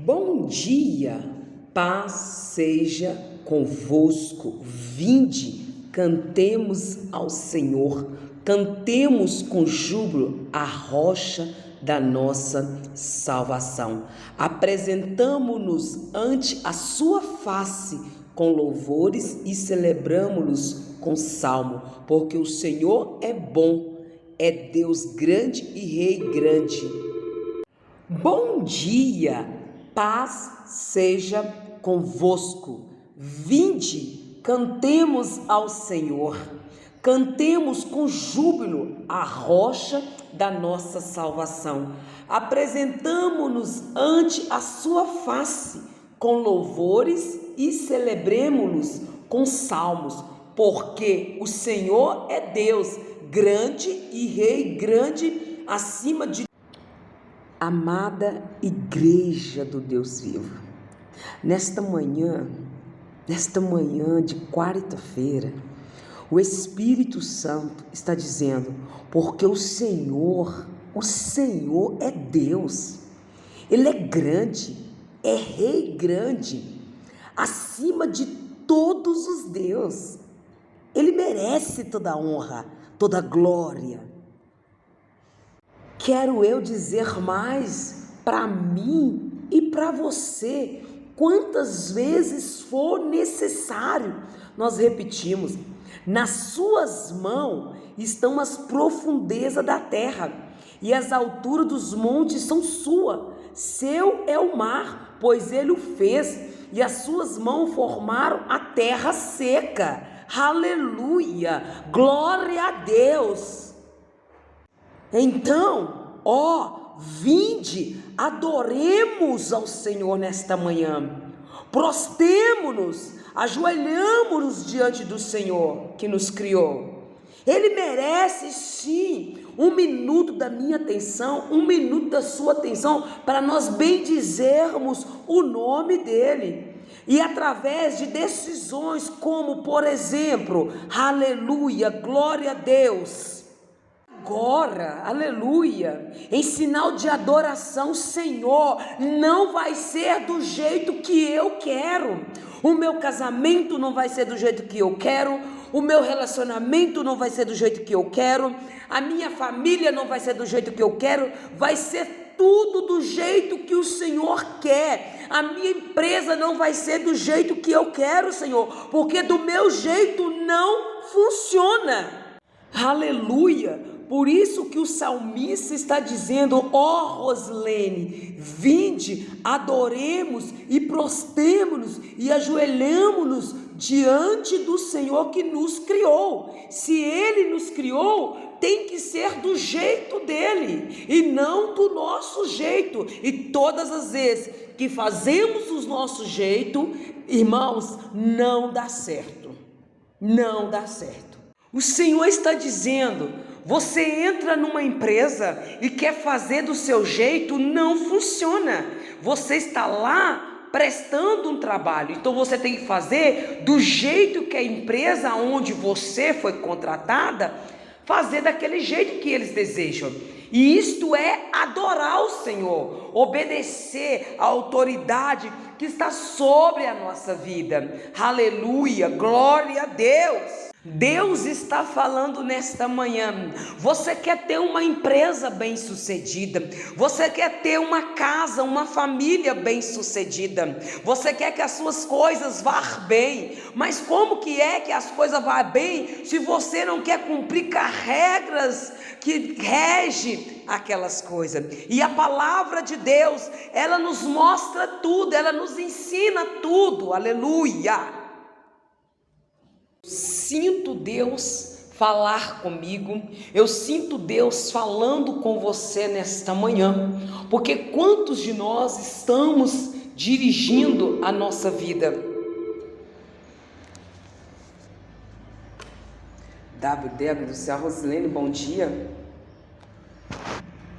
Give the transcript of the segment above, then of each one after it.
Bom dia, paz seja convosco. Vinde, cantemos ao Senhor, cantemos com júbilo a rocha da nossa salvação. Apresentamo-nos ante a sua face com louvores e celebramo-los com salmo, porque o Senhor é bom, é Deus grande e Rei grande. Bom dia, paz seja convosco. Vinde, cantemos ao Senhor, cantemos com júbilo a rocha da nossa salvação. Apresentamo-nos ante a sua face com louvores e celebremo-los com salmos, porque o Senhor é Deus grande e Rei grande acima de amada igreja do Deus vivo. Nesta manhã de quarta-feira, o Espírito Santo está dizendo, porque o Senhor é Deus, Ele é grande, é Rei grande, acima de todos os deuses. Ele merece toda a honra, toda a glória. Quero eu dizer mais para mim e para você, quantas vezes for necessário. Nós repetimos, nas suas mãos estão as profundezas da terra, e as alturas dos montes são suas. Seu é o mar, pois ele o fez, e as suas mãos formaram a terra seca. Aleluia, glória a Deus. Então, vinde, adoremos ao Senhor nesta manhã, prostemo-nos, ajoelhamo-nos diante do Senhor que nos criou. Ele merece sim um minuto da minha atenção, um minuto da sua atenção, para nós bendizermos o nome dele. E através de decisões como, por exemplo, aleluia, glória a Deus. Agora, aleluia, em sinal de adoração, Senhor, não vai ser do jeito que eu quero. O meu casamento não vai ser do jeito que eu quero. O meu relacionamento não vai ser do jeito que eu quero. A minha família não vai ser do jeito que eu quero. Vai ser tudo do jeito que o Senhor quer. A minha empresa não vai ser do jeito que eu quero, Senhor, porque do meu jeito não funciona. Aleluia. Por isso que o salmista está dizendo, Roslene, vinde, adoremos e prostemo-nos e ajoelhamo-nos diante do Senhor que nos criou. Se Ele nos criou, tem que ser do jeito dele e não do nosso jeito. E todas as vezes que fazemos o nosso jeito, irmãos, não dá certo. Não dá certo. O Senhor está dizendo, você entra numa empresa e quer fazer do seu jeito, não funciona. Você está lá prestando um trabalho, então você tem que fazer do jeito que a empresa onde você foi contratada, fazer daquele jeito que eles desejam. E isto é adorar o Senhor, obedecer à autoridade que está sobre a nossa vida. Aleluia, glória a Deus. Deus está falando nesta manhã. Você quer ter uma empresa bem-sucedida, você quer ter uma casa, uma família bem-sucedida, você quer que as suas coisas vá bem, mas como que é que as coisas vão bem se você não quer cumprir com as regras que regem aquelas coisas? E a palavra de Deus, ela nos mostra tudo, ela nos ensina tudo. Aleluia. Sinto Deus falar comigo, eu sinto Deus falando com você nesta manhã, porque quantos de nós estamos dirigindo a nossa vida? WW do céu, Rosilene, bom dia.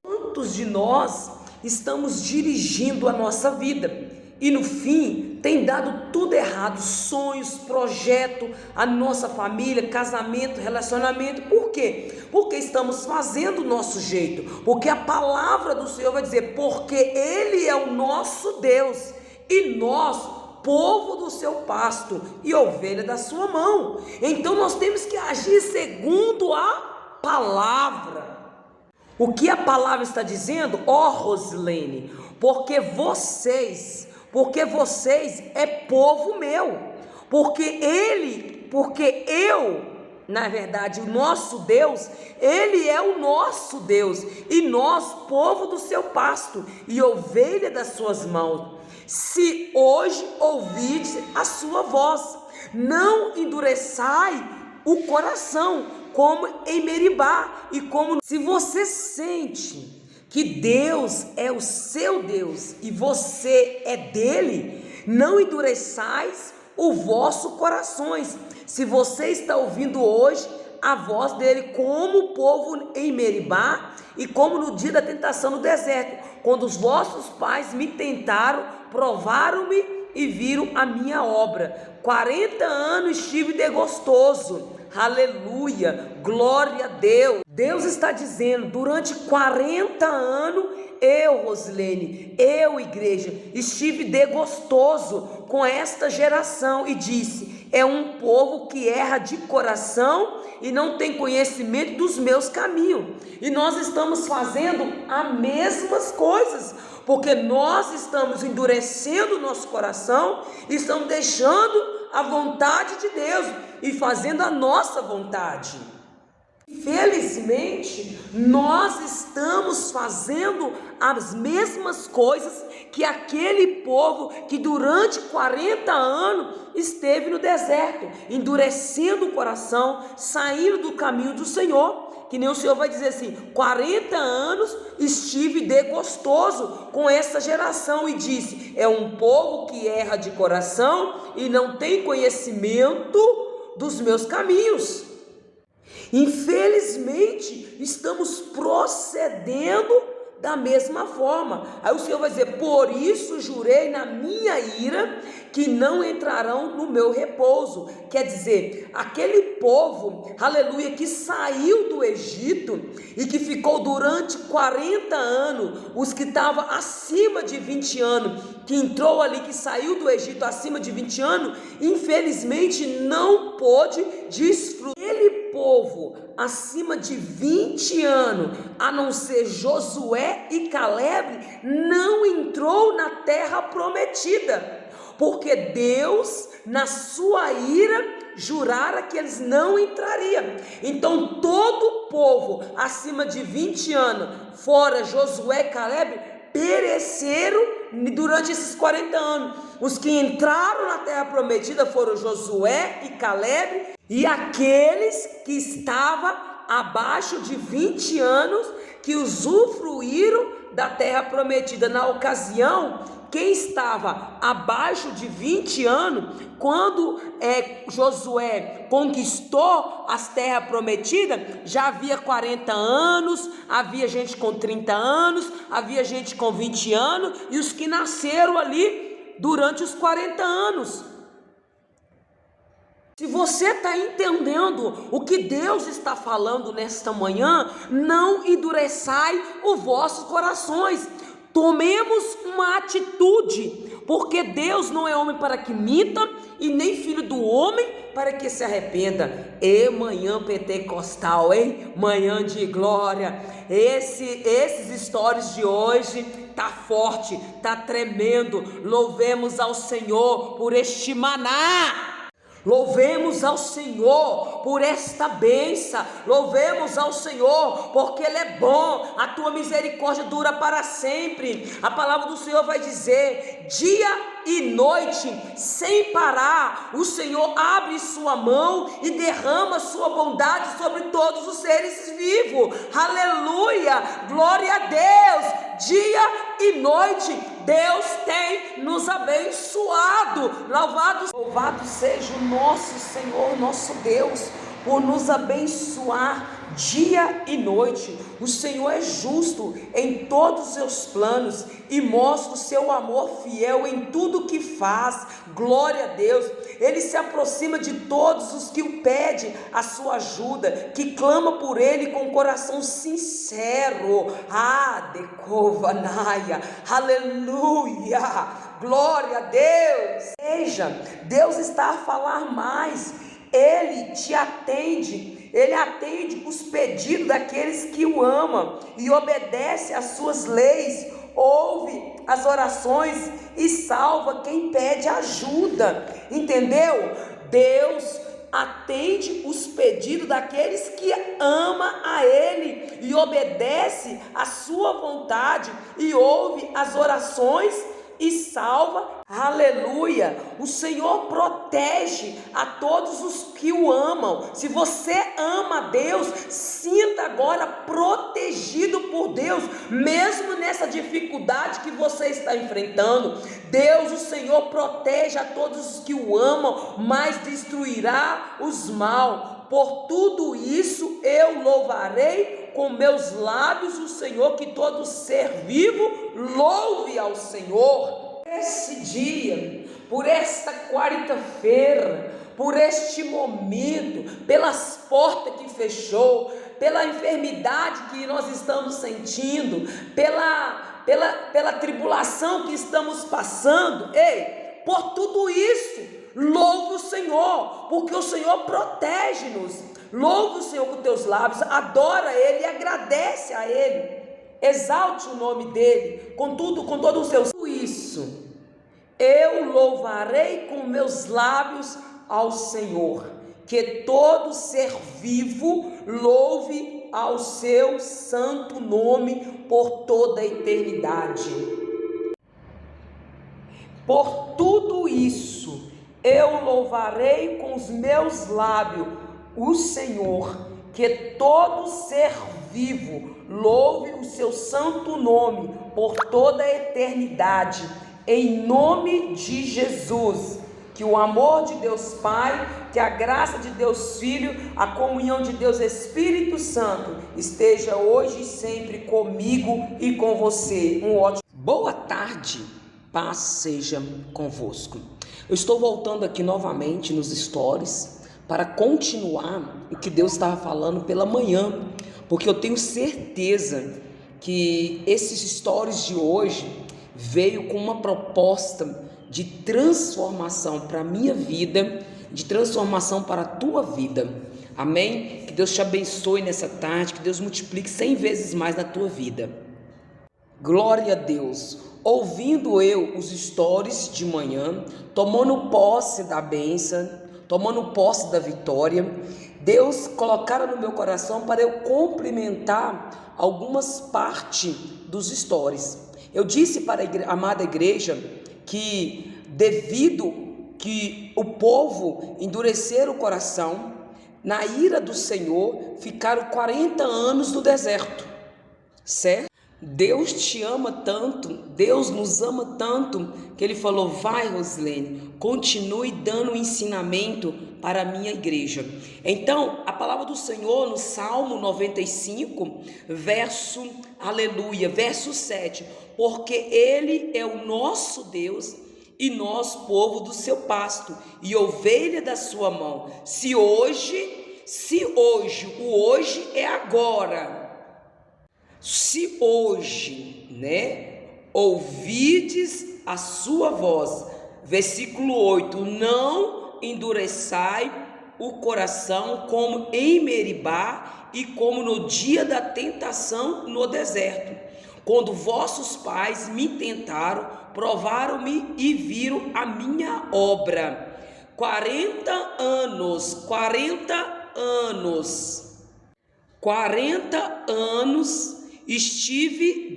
Quantos de nós estamos dirigindo a nossa vida? E no fim, tem dado tudo errado, sonhos, projeto, a nossa família, casamento, relacionamento. Por quê? Porque estamos fazendo o nosso jeito, porque a palavra do Senhor vai dizer, porque Ele é o nosso Deus, e nós, povo do seu pasto, e ovelha da sua mão. Então nós temos que agir segundo a palavra. O que a palavra está dizendo? Ó Rosilene, porque vocês é povo meu, porque eu, na verdade, o nosso Deus, Ele é o nosso Deus, e nós, povo do seu pasto, e ovelha das suas mãos. Se hoje ouvides a sua voz, não endureçai o coração, como em Meribá, e como se você sente que Deus é o seu Deus e você é dele, não endureçais o vosso corações. Se você está ouvindo hoje a voz dele, como o povo em Meribá, e como no dia da tentação no deserto, quando os vossos pais me tentaram, provaram-me e viram a minha obra. 40 anos estive desgostoso. Aleluia, glória a Deus. Deus está dizendo, durante 40 anos, eu, Rosilene, eu, igreja, estive desgostoso com esta geração e disse, é um povo que erra de coração e não tem conhecimento dos meus caminhos. E nós estamos fazendo as mesmas coisas, porque nós estamos endurecendo o nosso coração, estamos deixando a vontade de Deus e fazendo a nossa vontade. Felizmente, nós estamos fazendo as mesmas coisas que aquele povo que durante 40 anos esteve no deserto, endurecendo o coração, saindo do caminho do Senhor. Que nem o Senhor vai dizer assim, 40 anos estive desgostoso com essa geração, e disse, é um povo que erra de coração e não tem conhecimento dos meus caminhos. Infelizmente, estamos procedendo da mesma forma. Aí o Senhor vai dizer, por isso jurei na minha ira que não entrarão no meu repouso. Quer dizer, aquele povo, aleluia, que saiu do Egito e que ficou durante 40 anos, os que estavam acima de 20 anos, que entrou ali, que saiu do Egito acima de 20 anos, infelizmente não pôde desfrutar. Aquele povo acima de 20 anos, a não ser Josué e Caleb, não entrou na terra prometida, porque Deus, na sua ira, jurara que eles não entrariam. Então todo o povo acima de 20 anos, fora Josué e Caleb, pereceram durante esses 40 anos. Os que entraram na terra prometida foram Josué e Caleb, e aqueles que estavam abaixo de 20 anos, que usufruíram da terra prometida. Na ocasião, quem estava abaixo de 20 anos, quando Josué conquistou as terras prometidas, já havia 40 anos, havia gente com 30 anos, havia gente com 20 anos, e os que nasceram ali durante os 40 anos. Se você está entendendo o que Deus está falando nesta manhã, não endureçai os vossos corações. Tomemos uma atitude, porque Deus não é homem para que minta, e nem filho do homem para que se arrependa. E manhã pentecostal, hein? Manhã de glória. Esses stories de hoje tá forte, tá tremendo. Louvemos ao Senhor por este maná. Louvemos ao Senhor por esta bênção, louvemos ao Senhor porque Ele é bom, a tua misericórdia dura para sempre. A palavra do Senhor vai dizer, dia e noite, sem parar, o Senhor abre sua mão e derrama sua bondade sobre todos os seres vivos. Aleluia, glória a Deus. Dia e noite Deus tem nos abençoado. Louvado seja o nosso Senhor, nosso Deus, por nos abençoar dia e noite. O Senhor é justo em todos os seus planos e mostra o seu amor fiel em tudo que faz. Glória a Deus. Ele se aproxima de todos os que o pedem a sua ajuda, que clama por ele com coração sincero. Decovanaia, aleluia, glória a Deus. Veja, Deus está a falar mais. Ele te atende, Ele atende os pedidos daqueles que o amam e obedece às suas leis, ouve as orações e salva quem pede ajuda, entendeu? Deus atende os pedidos daqueles que amam a Ele e obedece à sua vontade e ouve as orações e salva, aleluia. O Senhor protege a todos os que o amam. Se você ama a Deus, sinta agora protegido por Deus, mesmo nessa dificuldade que você está enfrentando. Deus, o Senhor, protege a todos os que o amam, mas destruirá os maus. Por tudo isso eu louvarei com meus lábios o Senhor, que todo ser vivo louve ao Senhor. Esse dia, por esta quarta-feira, por este momento, pelas portas que fechou, pela enfermidade que nós estamos sentindo, pela tribulação que estamos passando, por tudo isso, louve o Senhor, porque o Senhor protege-nos. Louve o Senhor com teus lábios, adora Ele e agradece a Ele, exalte o nome dEle, com todo o seu. Isso, eu louvarei com meus lábios ao Senhor, que todo ser vivo louve ao seu santo nome por toda a eternidade. Por tudo isso, eu louvarei com os meus lábios o Senhor, que todo ser vivo louve o seu santo nome por toda a eternidade, em nome de Jesus. Que o amor de Deus Pai, que a graça de Deus Filho, a comunhão de Deus Espírito Santo esteja hoje e sempre comigo e com você. Boa tarde, paz seja convosco. Eu estou voltando aqui novamente nos stories para continuar o que Deus estava falando pela manhã, porque eu tenho certeza que esses stories de hoje veio com uma proposta de transformação para a minha vida, de transformação para a tua vida, amém? Que Deus te abençoe nessa tarde, que Deus multiplique 100 vezes mais na tua vida. Glória a Deus. Ouvindo eu os stories de manhã, tomando posse da bênção, tomando posse da vitória, Deus colocara no meu coração para eu complementar algumas partes dos stories. Eu disse para a amada igreja que devido que o povo endureceram o coração, na ira do Senhor, ficaram 40 anos no deserto, certo? Deus te ama tanto, Deus nos ama tanto, que Ele falou: vai, Rosilene, continue dando ensinamento para a minha igreja. Então, a palavra do Senhor no Salmo 95, verso 7, porque Ele é o nosso Deus e nós povo do seu pasto e ovelha da sua mão. Se hoje, o hoje é agora. Se hoje, ouvides a sua voz, versículo 8, não endureçai o coração como em Meribá e como no dia da tentação no deserto, quando vossos pais me tentaram, provaram-me e viram a minha obra. 40 anos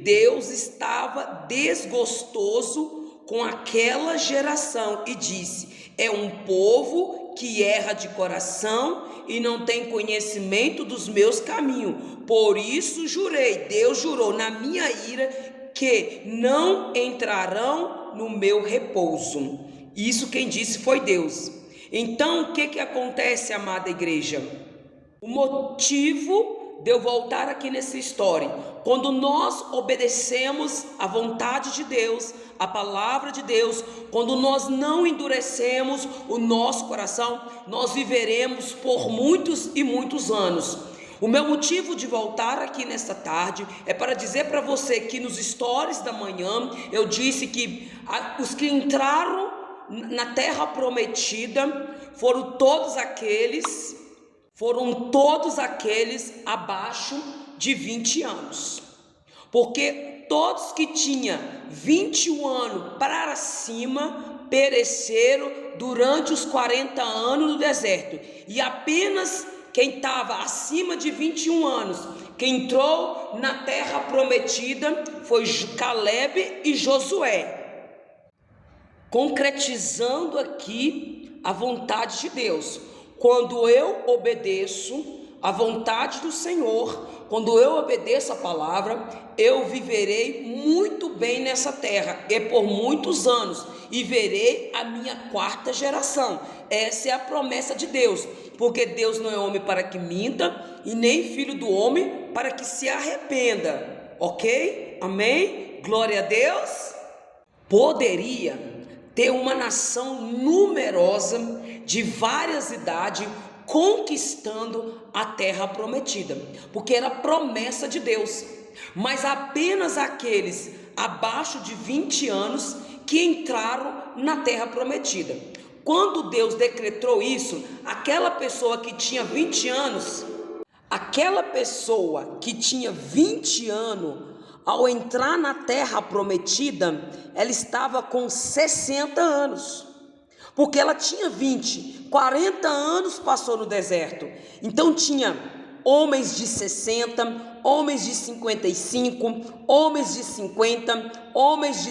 Deus estava desgostoso com aquela geração e disse: é um povo que erra de coração e não tem conhecimento dos meus caminhos. Por isso jurei, Deus jurou na minha ira, que não entrarão no meu repouso. Isso quem disse foi Deus. Então o que acontece, amada igreja? O motivo de eu voltar aqui nessa história, quando nós obedecemos a vontade de Deus, a palavra de Deus, quando nós não endurecemos o nosso coração, nós viveremos por muitos e muitos anos. O meu motivo de voltar aqui nesta tarde é para dizer para você que nos stories da manhã eu disse que os que entraram na terra prometida foram todos aqueles abaixo de 20 anos. Porque todos que tinham 21 anos para cima pereceram durante os 40 anos no deserto. E apenas quem estava acima de 21 anos, quem entrou na terra prometida, foi Caleb e Josué. Concretizando aqui a vontade de Deus. Quando eu obedeço a vontade do Senhor, quando eu obedeço a palavra, eu viverei muito bem nessa terra, e por muitos anos, e verei a minha 4ª geração. Essa é a promessa de Deus, porque Deus não é homem para que minta, e nem filho do homem para que se arrependa, ok? Amém? Glória a Deus. Poderia ter uma nação numerosa, de várias idades, conquistando a terra prometida, porque era promessa de Deus, mas apenas aqueles abaixo de 20 anos que entraram na terra prometida. Quando Deus decretou isso, aquela pessoa que tinha 20 anos, ao entrar na terra prometida, ela estava com 60 anos, porque ela tinha 40 anos passou no deserto. Então tinha homens de 60, homens de 55, homens de 50, homens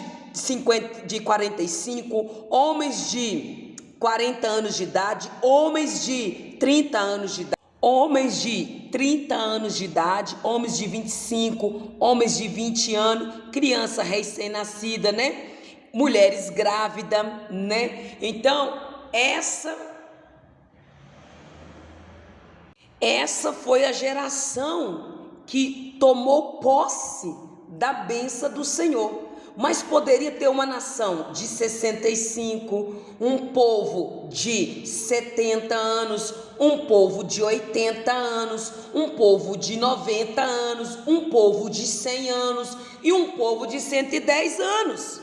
de 45, homens de 40 anos de idade, homens de 30 anos de idade, homens de 30 anos de idade, homens de 25, homens de 20 anos, criança recém-nascida, né? Mulheres grávidas, né? Então, essa foi a geração que tomou posse da bênção do Senhor. Mas poderia ter uma nação de 65, um povo de 70 anos, um povo de 80 anos, um povo de 90 anos, um povo de 100 anos e um povo de 110 anos.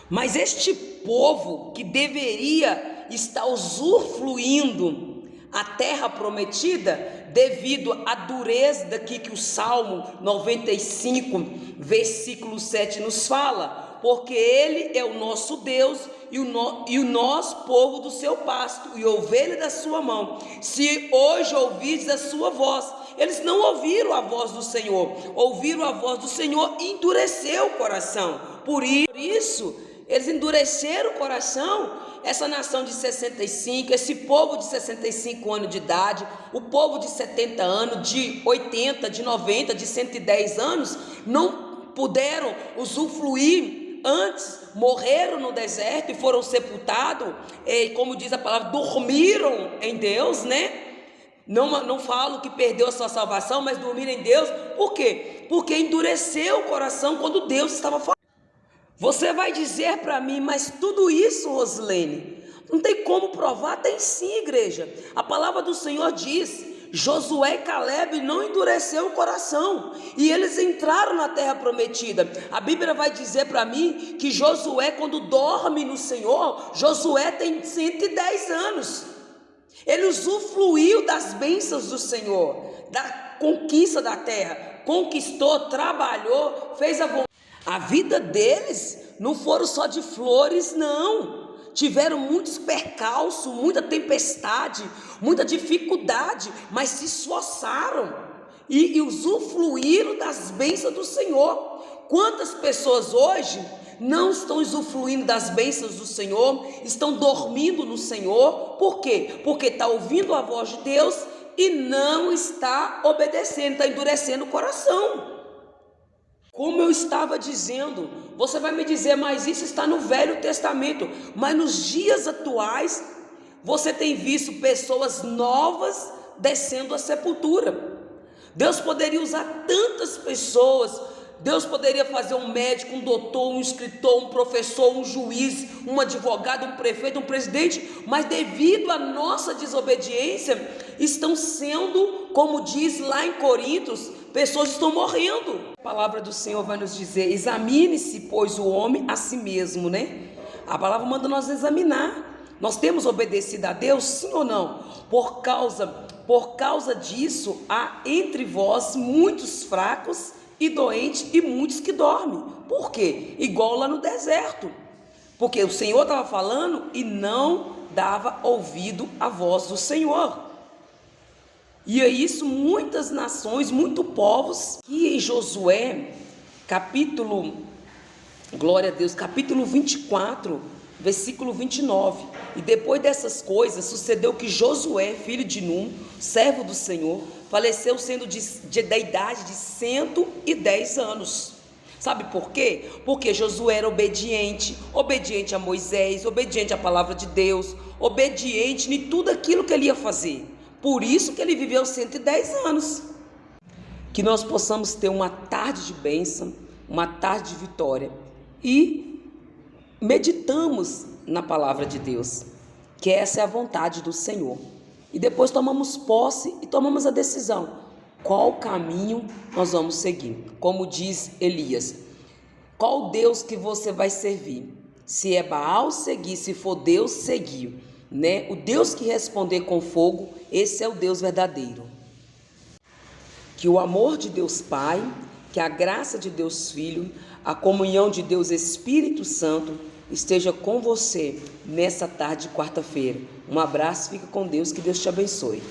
Mas este povo que deveria estar usufruindo a terra prometida, devido à dureza daqui que o Salmo 95, versículo 7 nos fala, porque Ele é o nosso Deus e o nosso povo do seu pasto, e ovelha da sua mão. Se hoje ouvirdes a sua voz, eles não ouviram a voz do Senhor, ouviram a voz do Senhor e endureceu o coração. Por isso, eles endureceram o coração. Essa nação de 65, esse povo de 65 anos de idade, o povo de 70 anos, de 80, de 90, de 110 anos, não puderam usufruir antes, morreram no deserto e foram sepultados, e como diz a palavra, dormiram em Deus, né? Não falo que perdeu a sua salvação, mas dormiram em Deus. Por quê? Porque endureceu o coração quando Deus estava falando. Você vai dizer para mim, mas tudo isso, Rosilene, não tem como provar? Tem sim, igreja. A palavra do Senhor diz: Josué e Caleb não endureceram o coração, e eles entraram na terra prometida. A Bíblia vai dizer para mim que Josué, quando dorme no Senhor, Josué tem 110 anos. Ele usufruiu das bênçãos do Senhor, da conquista da terra, conquistou, trabalhou, fez a vontade. A vida deles não foram só de flores, não. Tiveram muitos percalços, muita tempestade, muita dificuldade, mas se esforçaram e usufruíram das bênçãos do Senhor. Quantas pessoas hoje não estão usufruindo das bênçãos do Senhor, estão dormindo no Senhor? Por quê? Porque está ouvindo a voz de Deus e não está obedecendo, está endurecendo o coração. Como eu estava dizendo, você vai me dizer, mas isso está no Velho Testamento. Mas nos dias atuais, você tem visto pessoas novas descendo à sepultura. Deus poderia usar tantas pessoas. Deus poderia fazer um médico, um doutor, um escritor, um professor, um juiz, um advogado, um prefeito, um presidente, mas devido à nossa desobediência, estão sendo, como diz lá em Coríntios, pessoas estão morrendo. A palavra do Senhor vai nos dizer: examine-se, pois, o homem a si mesmo, né? A palavra manda nós examinar. Nós temos obedecido a Deus, sim ou não? Por causa disso, há entre vós muitos fracos e doentes e muitos que dormem. Por quê? Igual lá no deserto. Porque o Senhor estava falando e não dava ouvido à voz do Senhor. E é isso, muitas nações, muitos povos, que em Josué, glória a Deus, capítulo 24, versículo 29, e depois dessas coisas, sucedeu que Josué, filho de Num, servo do Senhor, faleceu sendo da idade de 110 anos. Sabe por quê? Porque Josué era obediente a Moisés, obediente à palavra de Deus, obediente em tudo aquilo que ele ia fazer. Por isso que ele viveu 110 anos. Que nós possamos ter uma tarde de bênção, uma tarde de vitória, e meditamos na palavra de Deus, que essa é a vontade do Senhor, e depois tomamos posse e tomamos a decisão, qual caminho nós vamos seguir. Como diz Elias: qual Deus que você vai servir? Se é Baal, seguir; se for Deus, seguir, né? O Deus que responder com fogo, esse é o Deus verdadeiro. Que o amor de Deus Pai, que a graça de Deus Filho, a comunhão de Deus Espírito Santo esteja com você nessa tarde de quarta-feira. Um abraço, fica com Deus, que Deus te abençoe.